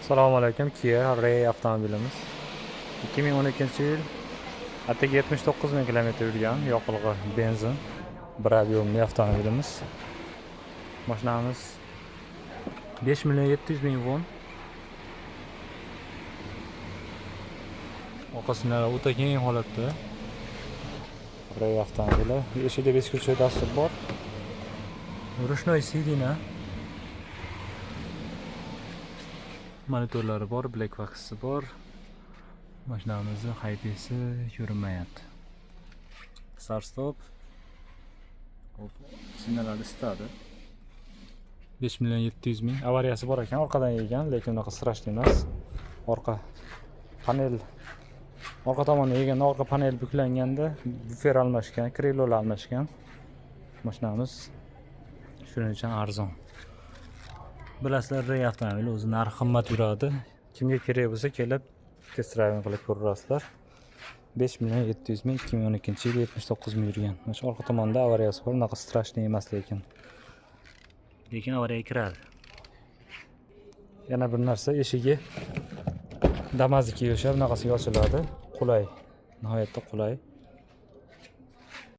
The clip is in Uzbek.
Assalomu alaykum. Kia Ray avtomobilimiz 2012-yil atigi 79 ming kilometr yurgan yoqilg'i benzin bir объемli avtomobilimiz. Mashinamiz 5 million 700 ming won. Orqa sinari o'ta keng holatda. Ray avtomobili. Eshikda beskutchi dastur bor. Rushnoy sidina. Monitorlari bor, black box'si bor. Mashinamizning haydisi yurmayapti. Start stop. Hop, signallar istadi. 5 million 700 ming. Avariyasi bor ekan, orqadan yegan, lekin unaqa strashli emas. Orqa tomonni yeganda orqa panel buklanganda bufer almashgan, krellar almashgan. Mashinamiz shuning uchun arzon. Bilasizlar, Ray avtomobili o'zi narxi qimmat yuradi. Kimga kerak bo'lsa kelib test driving qilib ko'rasizlar. 5 million 700 ming 2012-yil 79 ming yurgan. Mana shu orqa tomonda avariyasi bor, unaqa strashli emas lekin avariyaga kiradi. Yana bir narsa, eshigi Damazga o'xshab bunaqasiga ochiladi. Qulay, nihoyatda qulay.